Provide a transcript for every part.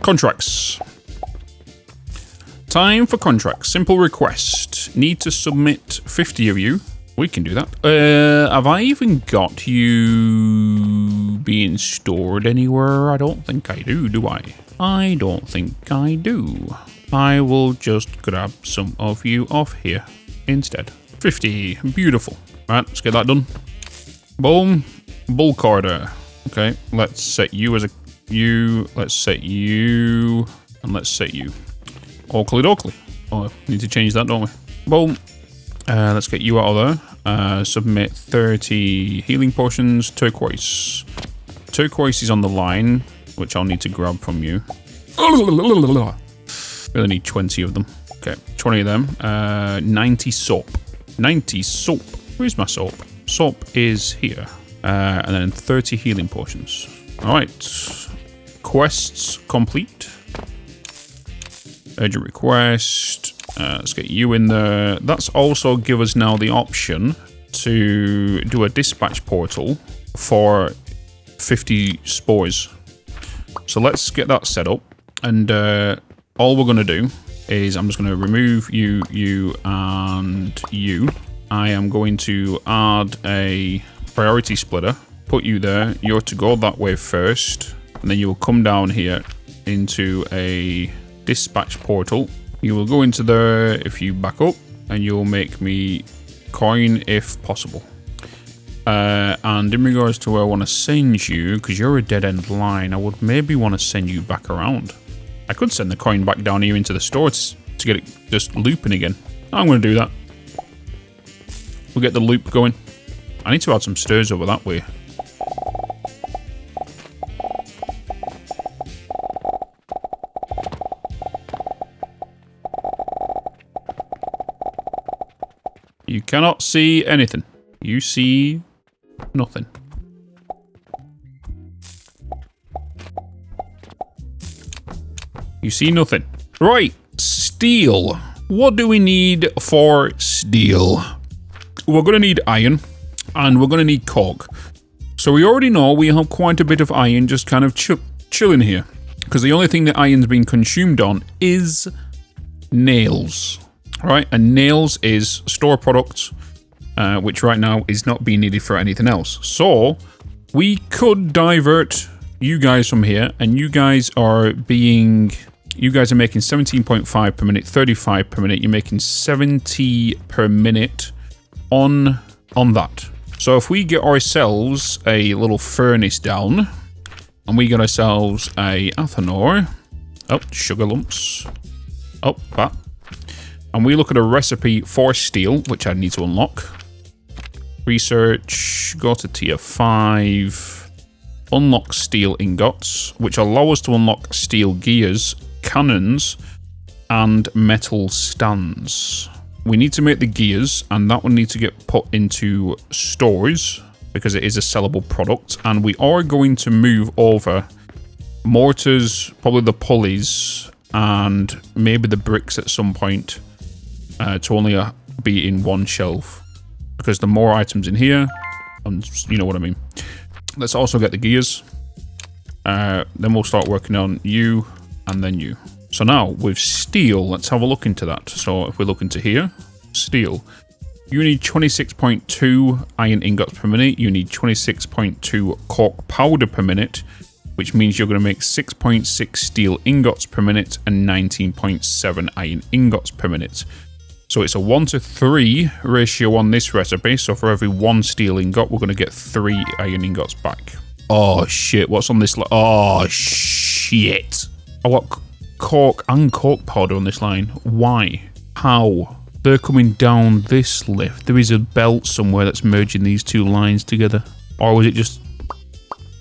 Contracts. Time for contracts. Simple request. Need to submit 50 of you. We can do that. Have I even got you being stored anywhere? I don't think I do I? I don't think I do. I will just grab some of you off here instead. 50. Beautiful. Right, let's get that done. Boom. Bulk order. Okay, let's set you as a you. Let's set you. And let's set you. Oakley dokley. Oh, need to change that, don't we? Boom. Let's get you out of there. Submit 30 healing potions. Turquoise. Turquoise is on the line, which I'll need to grab from you. Really need 20 of them. Okay, 20 of them. 90 soap. 90 soap. Where's my soap? Soap is here. And then 30 healing potions. Alright. Quests complete. Urgent request. Let's get you in there. That's also give us now the option to do a dispatch portal for 50 spores. So let's get that set up. And all we're going to do is I'm just going to remove you, you, and you. I am going to add a priority splitter. Put you there. You're to go that way first. And then you will come down here into a dispatch portal. You will go into there if you back up, and you'll make me coin if possible. And in regards to where I want to send you, because you're a dead-end line, I would maybe want to send you back around. I could send the coin back down here into the store to get it just looping again. I'm going to do that. We'll get the loop going. I need to add some stairs over that way. You cannot see anything. You see nothing. You see nothing. Right, steel. What do we need for steel? We're going to need iron, and we're going to need coke. So we already know we have quite a bit of iron just kind of chilling here, because the only thing that iron's been consumed on is nails. Right, and nails is store products, which right now is not being needed for anything else. So we could divert you guys from here, and you guys are making 17.5 per minute, 35 per minute. You're making 70 per minute on that. So if we get ourselves a little furnace down, and we get ourselves a athanor, sugar lumps, that. And we look at a recipe for steel, which I need to unlock. Research, go to tier 5, unlock steel ingots, which allow us to unlock steel gears, cannons, and metal stands. We need to make the gears, and that will need to get put into stores, because it is a sellable product. And we are going to move over mortars, probably the pulleys, and maybe the bricks at some point. To only be in one shelf, because the more items in here, you know what I mean. Let's also get the gears. Then we'll start working on you and then you. So now with steel, let's have a look into that. So if we look into here, steel, you need 26.2 iron ingots per minute. You need 26.2 cork powder per minute, which means you're going to make 6.6 steel ingots per minute and 19.7 iron ingots per minute. So it's a 1-to-3 ratio on this recipe. So for every 1 steel ingot, we're going to get 3 iron ingots back. Oh, shit. What's on this line? Oh, shit. I got cork and cork powder on this line. Why? How? They're coming down this lift. There is a belt somewhere that's merging these two lines together. Or was it just...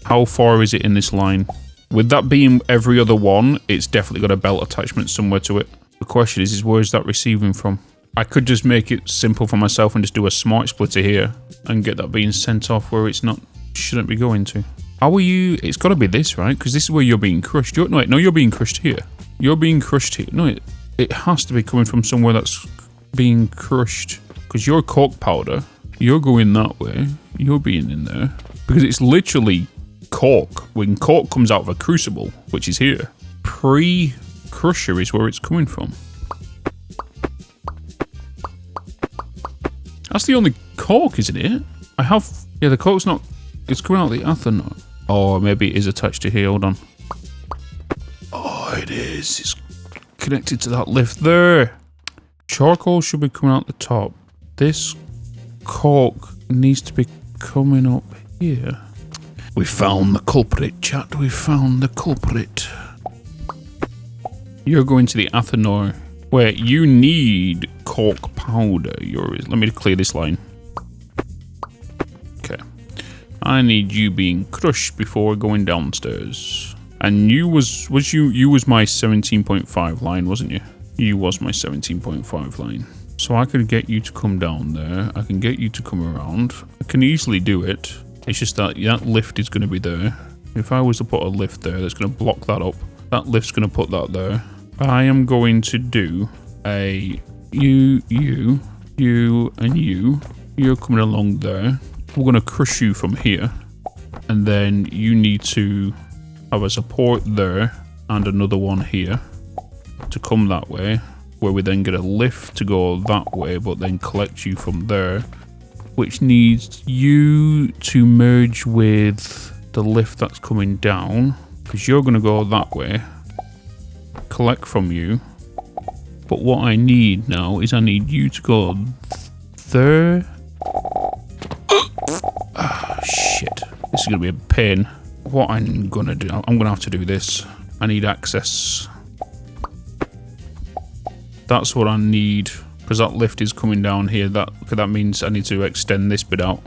How far is it in this line? With that being every other one, it's definitely got a belt attachment somewhere to it. The question is where is that receiving from? I could just make it simple for myself and just do a smart splitter here and get that being sent off where it's not, shouldn't be going to. How are you? It's got to be this, right? Because this is where you're being crushed. No, you're being crushed here. You're being crushed here. No, it has to be coming from somewhere that's being crushed. Because your cork powder, you're going that way. You're being in there. Because it's literally cork. When cork comes out of a crucible, which is here, pre-crusher is where it's coming from. That's the only cork, isn't it? I have... Yeah, the cork's not... It's coming out of the ethanol. Oh, maybe it is attached to here. Hold on. Oh, it is. It's connected to that lift there. Charcoal should be coming out the top. This cork needs to be coming up here. We found the culprit, chat. We found the culprit. You're going to the ethanol. Wait, you need cork powder. Let me clear this line. Okay. I need you being crushed before going downstairs. And you was my 17.5 line, wasn't you? You was my 17.5 line. So I could get you to come down there. I can get you to come around. I can easily do it. It's just that that lift is going to be there. If I was to put a lift there, that's going to block that up. That lift's going to put that there. I am going to do a you, and you. You're coming along there. We're going to crush you from here. And then you need to have a support there and another one here to come that way, where we then get a lift to go that way, but then collect you from there, which needs you to merge with the lift that's coming down, because you're going to go that way, collect from you. But what I need now is I need you to go there. Ah, shit. This is going to be a pain. What I'm going to do, I'm going to have to do this. I need access. That's what I need, because that lift is coming down here. That means I need to extend this bit out.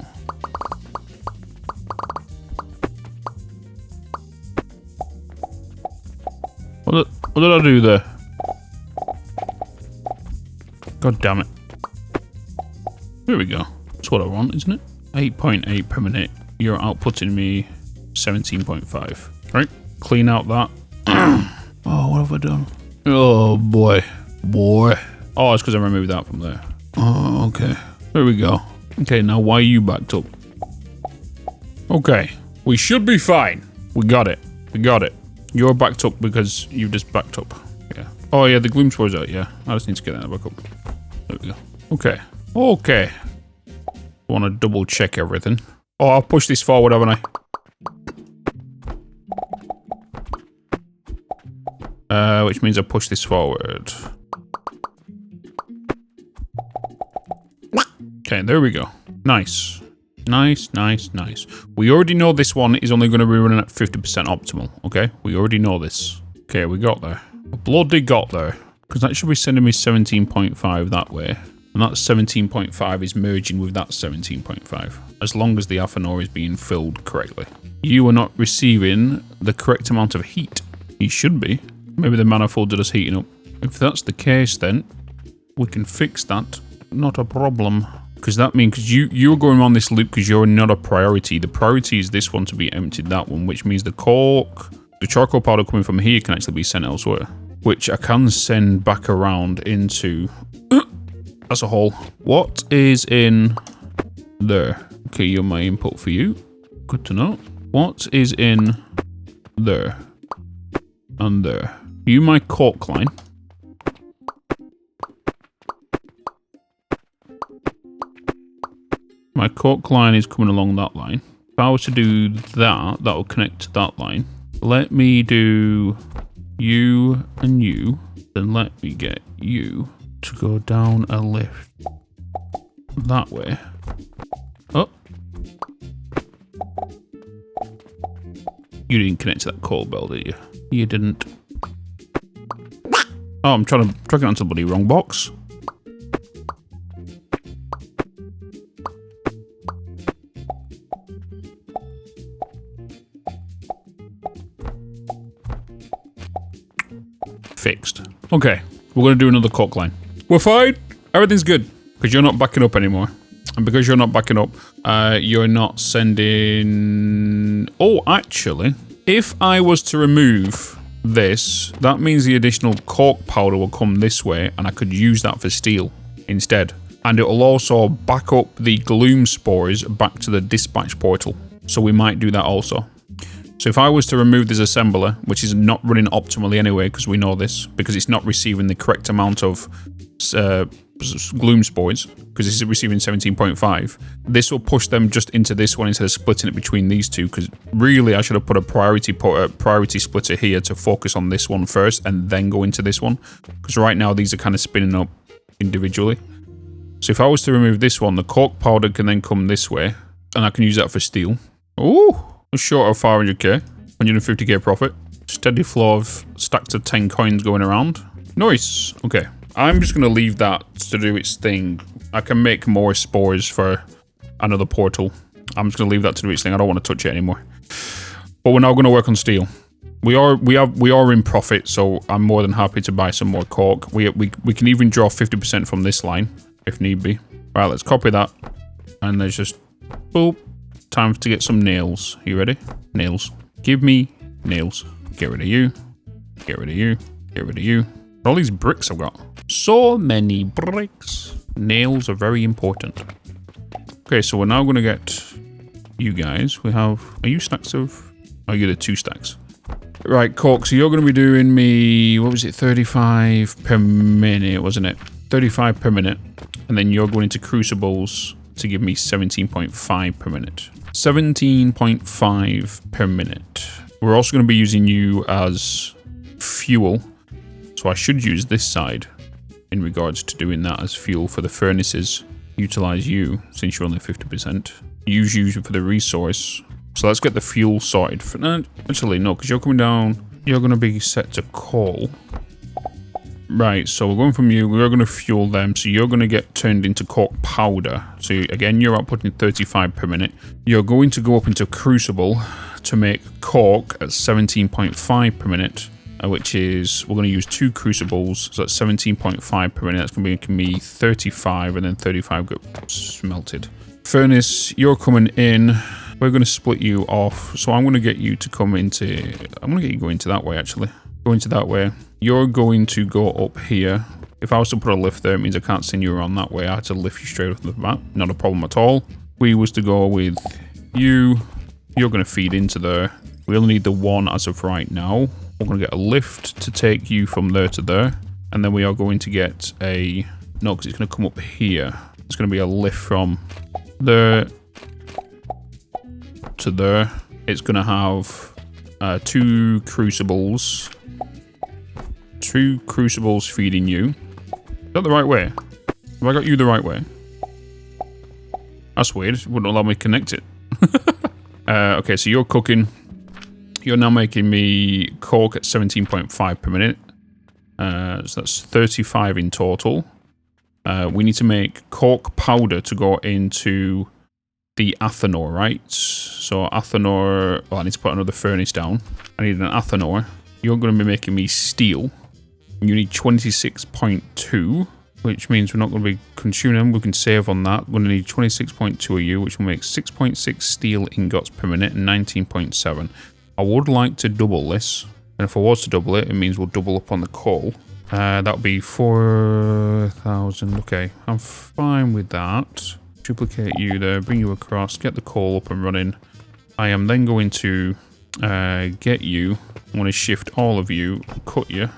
What did I do there? God damn it. There we go. That's what I want, isn't it? 8.8 per minute. You're outputting me 17.5. Right? Clean out that. Oh, what have I done? Oh, boy. Oh, it's because I removed that from there. Oh, okay. There we go. Okay, now why are you backed up? Okay. We should be fine. We got it. You're backed up because you just backed up. Yeah. Oh, yeah, the gloom spore's out, yeah. I just need to get that back up. There we go. Okay. I want to double check everything. Oh, I'll push this forward, haven't I? Which means I push this forward. Okay, there we go. Nice. We already know this one is only going to be running at 50% optimal, okay? We already know this. Okay, we got there. Bloody got there. Because that should be sending me 17.5 that way. And that 17.5 is merging with that 17.5. As long as the ethanol is being filled correctly. You are not receiving the correct amount of heat. You should be. Maybe the manifolds are just heating up. If that's the case, then we can fix that. Not a problem. Because that means, because you're going around this loop because you're not a priority. The priority is this one to be emptied, that one, which means the charcoal powder coming from here can actually be sent elsewhere. Which I can send back around into... That's a hole. What is in there? Okay, you're my input for you. Good to know. What is in there? And there. You my cork line. My cork line is coming along that line. If I was to do that, that will connect to that line. Let me do you and you. Then let me get you to go down a lift. That way. Oh. You didn't connect to that coal bell, did you? You didn't. Oh, I'm trying to track it onto the bloody wrong box. Fixed. Okay, we're going to do another cork line. We're fine. Everything's good. Because you're not backing up anymore. And because you're not backing up, you're not sending... Oh, actually, if I was to remove this, that means the additional cork powder will come this way, and I could use that for steel instead. And it will also back up the gloom spores back to the dispatch portal. So we might do that also. So if I was to remove this assembler, which is not running optimally anyway, because we know this, because it's not receiving the correct amount of gloom spores, because it's receiving 17.5, this will push them just into this one instead of splitting it between these two, because really I should have put a priority splitter here to focus on this one first and then go into this one, because right now these are kind of spinning up individually. So if I was to remove this one, the cork powder can then come this way, and I can use that for steel. Ooh, short of 500k, 150k profit. Steady flow of stacks of 10 coins going around. Nice. Okay, I'm just going to leave that to do its thing. I can make more spores for another portal. I'm just going to leave that to do its thing. I don't want to touch it anymore. But we're now going to work on steel. We are in profit, so I'm more than happy to buy some more cork. We can even draw 50% from this line if need be. Right, let's copy that, and there's just boop. Time to get some nails. You ready? Nails. Give me nails. Get rid of you. Get rid of you. Get rid of you. All these bricks I've got. So many bricks. Nails are very important. Okay, so we're now going to get you guys. We have... Are you stacks of... Oh, you're the 2 stacks. Right, cork. So you're going to be doing me... What was it? 35 per minute, wasn't it? 35 per minute. And then you're going into crucibles to give me 17.5 per minute. 17.5 per minute. We're also going to be using you as fuel. So I should use this side in regards to doing that as fuel for the furnaces. Utilize you since you're only 50%. Use you for the resource. So let's get the fuel sorted. Actually, no, because you're coming down. You're going to be set to coal. Right, so we're going from you, we're going to fuel them, so you're going to get turned into cork powder. So again, you're outputting 35 per minute. You're going to go up into crucible to make cork at 17.5 per minute, which is, we're going to use 2 crucibles, so that's 17.5 per minute. That's going to be making me 35, and then 35 get smelted. Furnace, you're coming in. We're going to split you off, so I'm going to get you to come into, I'm going to get you go into that way, actually. Go into that way. You're going to go up here. If I was to put a lift there, it means I can't send you around that way. I had to lift you straight off the bat. Not a problem at all. We was to go with you. You're going to feed into there. We only need the 1 as of right now. We're going to get a lift to take you from there to there. And then we are going to get a... No, because it's going to come up here. It's going to be a lift from there to there. It's going to have 2 crucibles. 2 crucibles feeding you. Is that the right way? Have I got you the right way? That's weird. It wouldn't allow me to connect it. Okay, so you're cooking. You're now making me cork at 17.5 per minute. So that's 35 in total. We need to make cork powder to go into the Athanor, right? So Athanor... Well, I need to put another furnace down. I need an Athanor. You're going to be making me steel. You need 26.2, which means we're not going to be consuming them. We can save on that. We're going to need 26.2 of you, which will make 6.6 steel ingots per minute and 19.7. I would like to double this. And if I was to double it, it means we'll double up on the coal. That would be 4,000. Okay, I'm fine with that. Duplicate you there, bring you across, get the coal up and running. I am then going to get you. I want to shift all of you, cut you.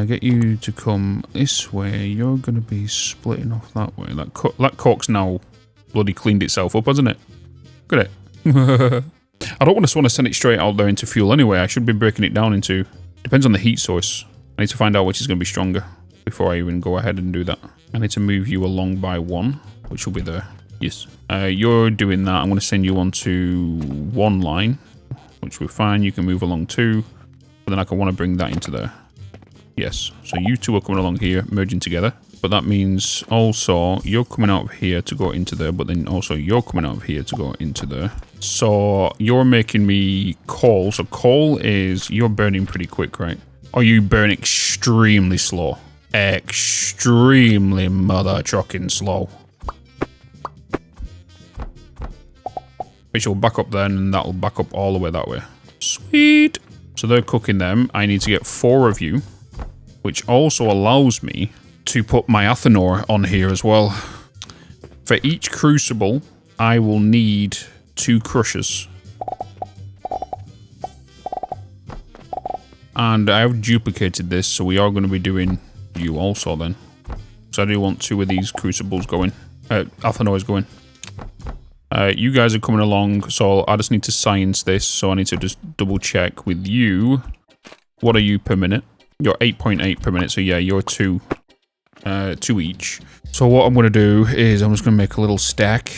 Get you to come this way. You're going to be splitting off that way. That cork's now bloody cleaned itself up, hasn't it? Look at it. I don't want to send it straight out there into fuel anyway. I should be breaking it down into... Depends on the heat source. I need to find out which is going to be stronger before I even go ahead and do that. I need to move you along by 1, which will be there. Yes. You're doing that. I'm going to send you on to 1 line, which we're fine. You can move along 2, but then I want to bring that into there. Yes, so you 2 are coming along here, merging together. But that means also you're coming out of here to go into there, but then also you're coming out of here to go into there. So you're making me coal. So coal is, you're burning pretty quick, right? Or you burn extremely slow. Extremely mother-trucking slow. Which will back up then, and that'll back up all the way that way. Sweet. So they're cooking them. I need to get 4 of you, which also allows me to put my Athanor on here as well. For each crucible, I will need 2 crushers. And I have duplicated this, so we are going to be doing you also then. So I do want 2 of these crucibles going. Alpha noise going. You guys are coming along, so I just need to science this, so I need to just double check with you. What are you per minute? You're 8.8 per minute, so yeah, you're 2 each. So what I'm going to do is I'm just going to make a little stack.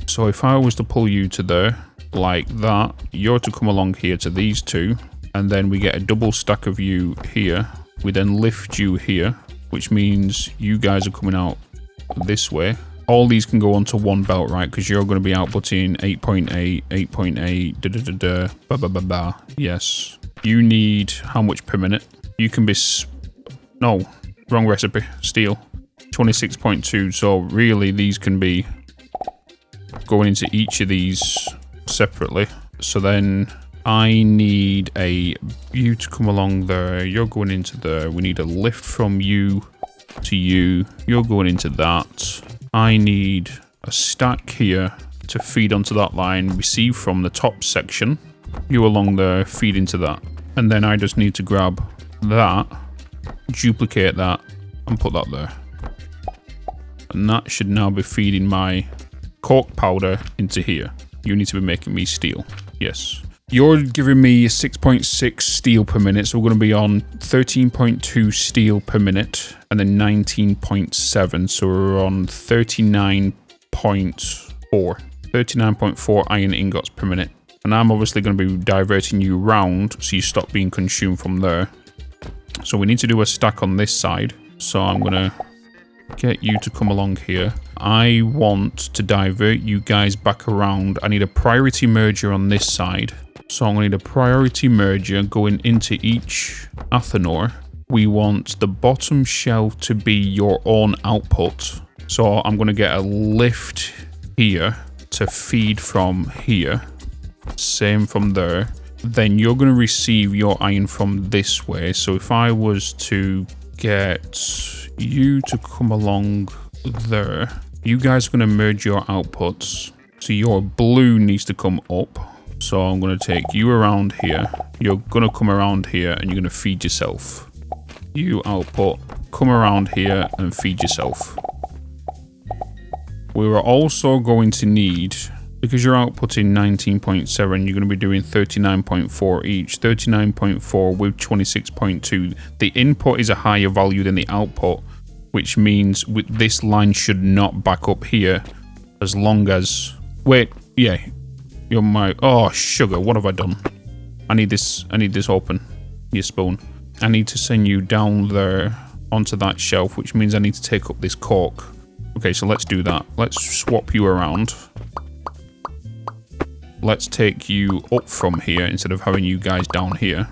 So if I was to pull you to there, like that, you're to come along here to these 2, and then we get a double stack of you here. We then lift you here, which means you guys are coming out this way. All these can go onto one belt, right? Because you're going to be outputting 8.8, 8.8, da-da-da-da, ba-ba-ba-ba. Yes. You need how much per minute? You can be... No, wrong recipe. Steel. 26.2. So really, these can be going into each of these separately. So then I need you to come along there. You're going into there. We need a lift from you to you. You're going into that. I need a stack here to feed onto that line. Receive from the top section. You along there, feed into that. And then I just need to grab that, duplicate that, and put that there. And that should now be feeding my cork powder into here. You need to be making me steel. Yes. You're giving me 6.6 steel per minute, so we're going to be on 13.2 steel per minute, and then 19.7, so we're on 39.4. 39.4 iron ingots per minute. And I'm obviously going to be diverting you around, so you stop being consumed from there. So we need to do a stack on this side, so I'm going to get you to come along here. I want to divert you guys back around. I need a priority merger on this side. So I'm going to need a priority merger going into each Athanor. We want the bottom shelf to be your own output. So I'm going to get a lift here to feed from here. Same from there. Then you're going to receive your iron from this way. So if I was to get you to come along there, you guys are going to merge your outputs. So your blue needs to come up. So I'm going to take you around here. You're going to come around here and you're going to feed yourself. You output, come around here and feed yourself. We were also going to need, because you're outputting 19.7, you're going to be doing 39.4 each. 39.4 with 26.2. The input is a higher value than the output, which means this line should not back up here as long as... Wait, yeah. You're my... Oh, sugar, what have I done? I need this open. Your spoon. I need to send you down there onto that shelf, which means I need to take up this cork. Okay, so let's do that. Let's swap you around. Let's take you up from here instead of having you guys down here.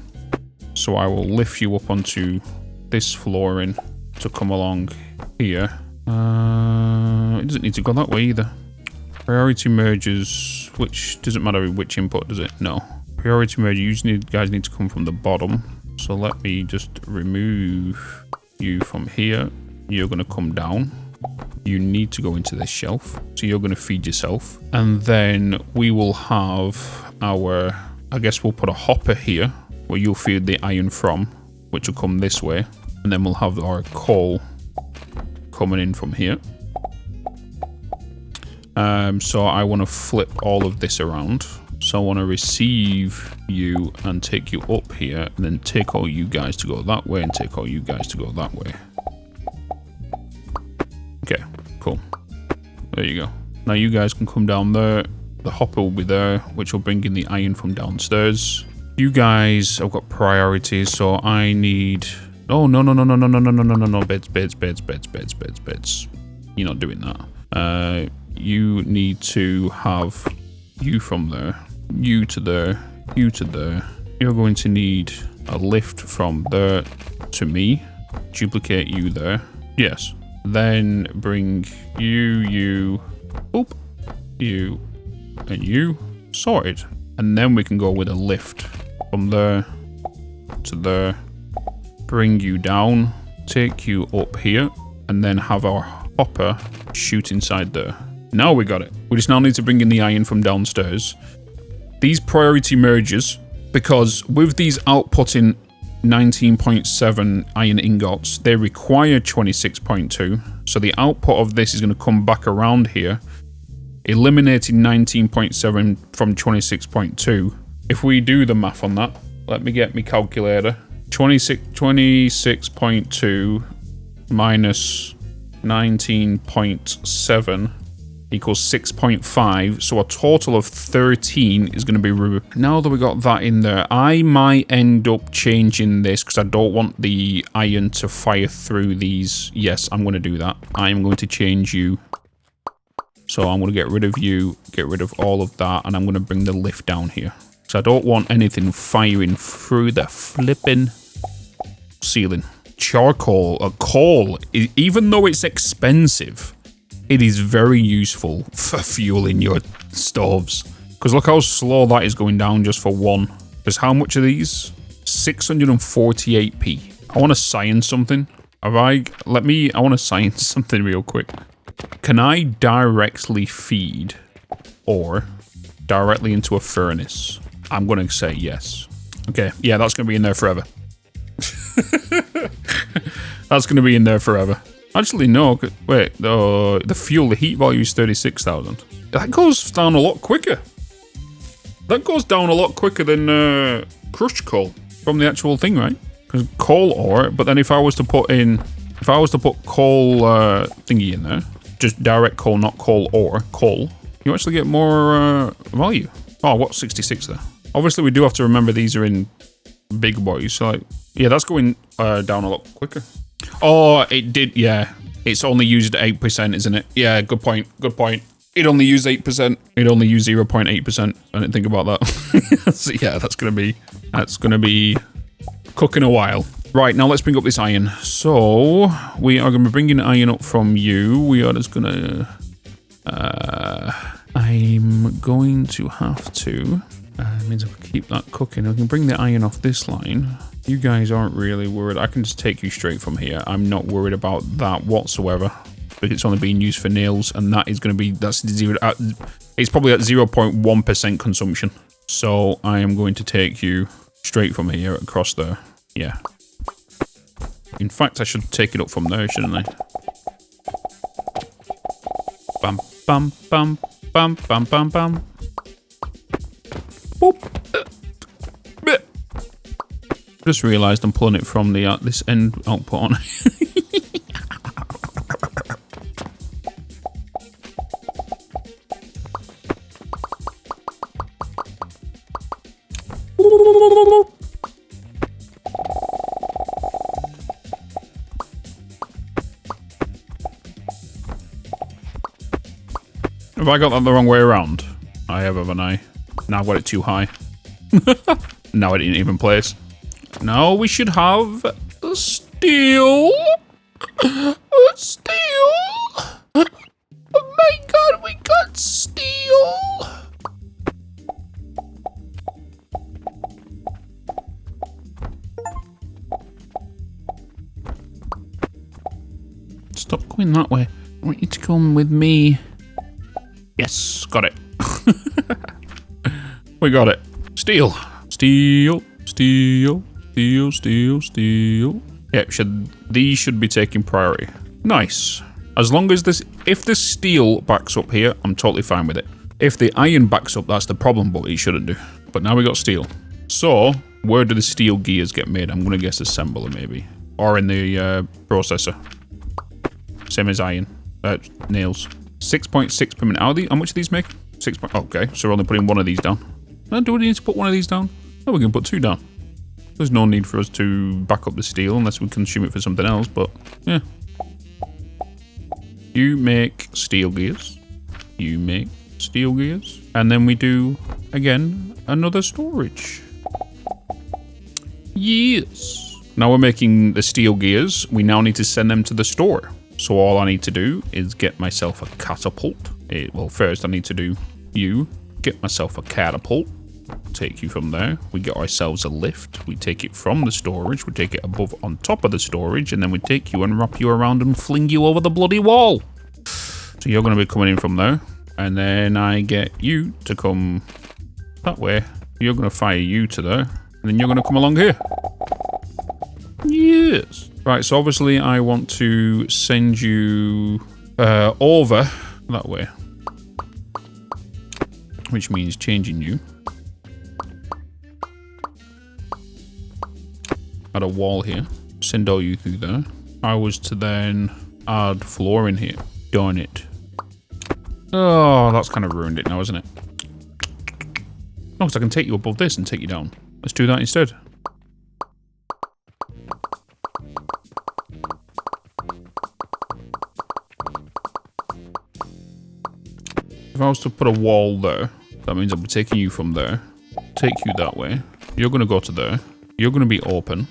So I will lift you up onto this flooring to come along here. It doesn't need to go that way either. Priority merges, which doesn't matter which input, does it? No. Priority merge, you guys need to come from the bottom. So let me just remove you from here. You're going to come down. You need to go into this shelf. So you're going to feed yourself. And then we will have our, I guess we'll put a hopper here where you'll feed the iron from, which will come this way. And then we'll have our coal coming in from here. So I want to flip all of this around. So I want to receive you and take you up here, and then take all you guys to go that way and take all you guys to go that way. Okay, cool. There you go. Now you guys can come down there. The hopper will be there, which will bring in the iron from downstairs. You guys have got priorities, so I need... Oh, no. Beds. You're not doing that. You need to have you from there, you to there, you to there. You're going to need a lift from there to me. Duplicate you there. Yes. Then bring you, oop, you, and you. Sorted. And then we can go with a lift from there to there. Bring you down, take you up here, and then have our hopper shoot inside there. Now we got it. We just now need to bring in the iron from downstairs. These priority merges, because with these outputting 19.7 iron ingots. They require 26.2. So the output of this is going to come back around here, eliminating 19.7 from 26.2. If we do the math on that, let me get my calculator. 26.2 minus 19.7 equals 6.5. So a total of 13 is going to be removed. Now that we got that in there, I might end up changing this because I don't want the iron to fire through these. Yes, I'm going to do that. I am going to change you. So I'm going to get rid of you, get rid of all of that, and I'm going to bring the lift down here. So I don't want anything firing through the flipping ceiling. Charcoal, coal, even though it's expensive, it is very useful for fueling your stoves. Because look how slow that is going down just for one. Because how much are these? 648p. I want to science something. I want to science something real quick. Can I directly feed or directly into a furnace? I'm going to say yes. Okay, yeah, that's going to be in there forever. That's going to be in there forever. Actually, no. Wait, the fuel, the heat value is 36,000. That goes down a lot quicker. That goes down a lot quicker than crushed coal from the actual thing, right? Because coal ore, but then if I was to put coal thingy in there, just direct coal, not coal ore, coal, you actually get more value. Oh, what's 66 there? Obviously, we do have to remember these are in big boys. So, like, yeah, that's going down a lot quicker. Oh, it did, yeah. It's only used 8%, isn't it? Yeah, good point, good point. It only used 8%. It only used 0.8%. I didn't think about that. So, yeah, that's gonna be cooking a while. Right, now let's bring up this iron. So, we are gonna be bringing iron up from you. We are just gonna... I'm going to have to... it means if we keep that cooking, we can bring the iron off this line. You guys aren't really worried. I can just take you straight from here. I'm not worried about that whatsoever. But it's only being used for nails, and that is going to be, it's probably at 0.1% consumption. So I am going to take you straight from here across there. Yeah. In fact, I should take it up from there, shouldn't I? Bam, bam, bam, bam, bam, bam, bam. Boop. Just realised I'm pulling it from the this end output on. Have I got that the wrong way around? I have, haven't I? Now I've got it too high. Now I didn't even place. Now we should have the steel. Steel. Oh my god, we got steel. Stop going that way. I want you to come with me. Yes, got it. We got it. Steel. Steel. Steel. Steel. Steel. Steel. Yep, these should be taking priority. Nice. As long as if the steel backs up here, I'm totally fine with it. If the iron backs up, that's the problem, but it shouldn't do. But now we got steel. So, where do the steel gears get made? I'm going to guess assembler, maybe. Or in the processor. Same as iron. Nails. 6.6 per minute. How much are these making? 6. Okay, so we're only putting one of these down. Do we need to put one of these down? No, we can put 2 down. There's no need for us to back up the steel unless we consume it for something else, but yeah. You make steel gears. You make steel gears. And then we do, again, another storage. Yes. Now we're making the steel gears. We now need to send them to the store. So all I need to do is get myself a catapult. Well, first I need to do get myself a catapult. Take you from there. We get ourselves a lift. We take it from the storage. We take it above on top of the storage. And then we take you and wrap you around and fling you over the bloody wall. So you're going to be coming in from there. And then I get you to come that way. You're going to fire you to there. And then you're going to come along here. Yes. Right, so obviously I want to send you over that way. Which means changing you. Add a wall here. Send all you through there. I was to then add floor in here. Darn it. Oh, that's kind of ruined it now, isn't it? Oh, because I can take you above this and take you down. Let's do that instead. If I was to put a wall there, that means I'll be taking you from there. Take you that way. You're going to go to there. You're going to be open,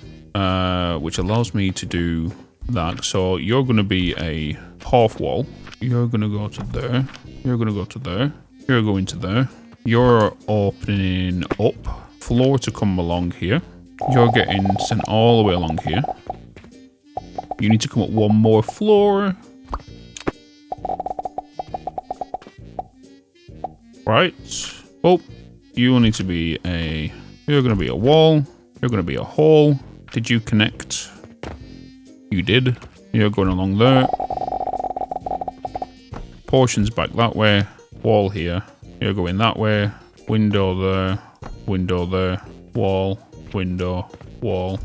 which allows me to do that. So you're going to be a half wall. You're going to go to there. You're going to go to there. You're going to there. You're opening up. Floor to come along here. You're getting sent all the way along here. You need to come up one more floor. Right. Oh, you will need to be a... You're going to be a wall. You're going to be a hole. Did you connect? You did. You're going along there. Portions back that way. Wall here. You're going that way. Window there. Window there. Wall. Window. Wall.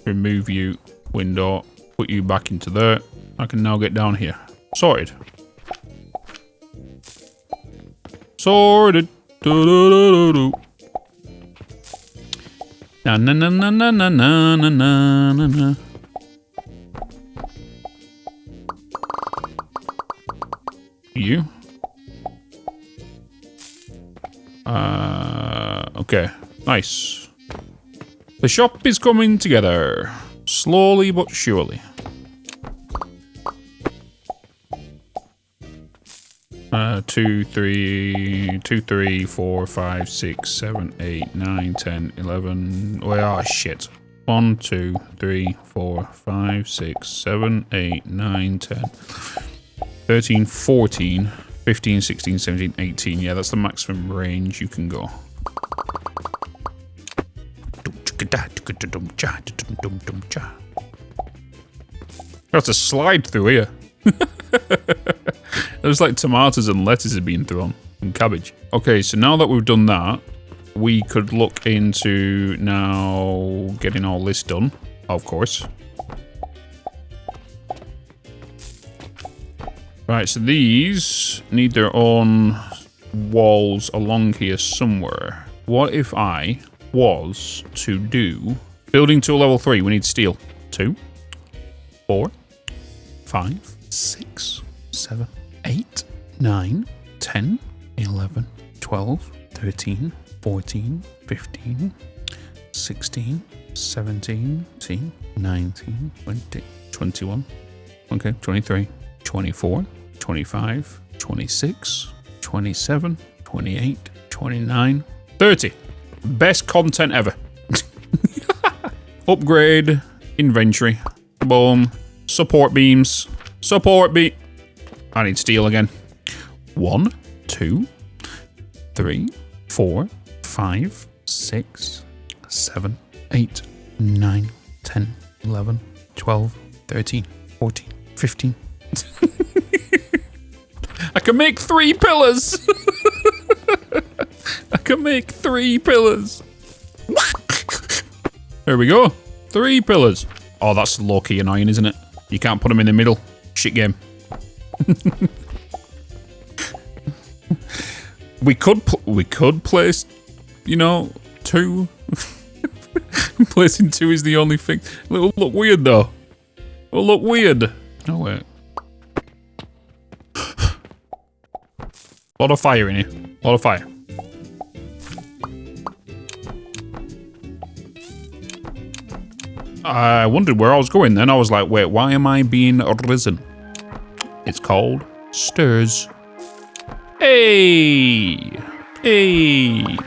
Remove you. Window. Put you back into there. I can now get down here. Sorted. Sorted. Do-do-do-do-do. Na na na na na na na na na na. You. Okay. Nice. The shop is coming together. Slowly but surely. 2, 3, 4, 5, 6, 7, 8, 9, 10, 11. Oh, shit. 1, 2, 3, 4, 5, 6, 7, 8, 9, 10, 13, 14, 15, 16, 17, 18. Yeah, that's the maximum range you can go. Got to slide through here. There's like tomatoes and lettuce are being thrown, and cabbage. Okay, so now that we've done that, we could look into now getting all this done, of course. Right, so these need their own walls along here somewhere. What if I was to do building tool level 3? We need steel. 2, 4, 5, 6, 7, 8, 9, 10, 11, 12, 13, 14, 15, 16, 17, 18, 19, 20, 21, okay, 23, 24, 25, 26, 27, 28, 29, 30. Best content ever. Upgrade, inventory, boom, support beams, support beam. I need steel again. 1, 2, 3, 4, 5, 6, 7, 8, 9, 10, 11, 12, 13, 14, 15. I can make 3 pillars. I can make 3 pillars. There we go. 3 pillars. Oh, that's low-key annoying, isn't it? You can't put them in the middle. Shit game. We could place, you know, 2. Placing 2 is the only thing. It'll look weird though. It'll look weird. Oh wait. A lot of fire in here. A lot of fire. I wondered where I was going then. I was like, wait, why am I being risen? It's called stirs. Hey! Hey!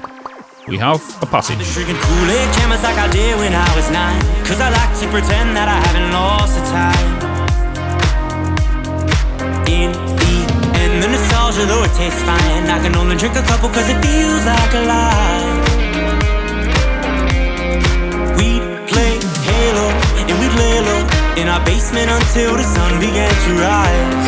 We have a passage. Drinking Kool-Aid cameras like I did when I was 9. Cause I like to pretend that I haven't lost the time. In the end, the nostalgia, though it tastes fine, I can only drink a couple cause it feels like a lie. We'd play Halo in our basement until the sun began to rise.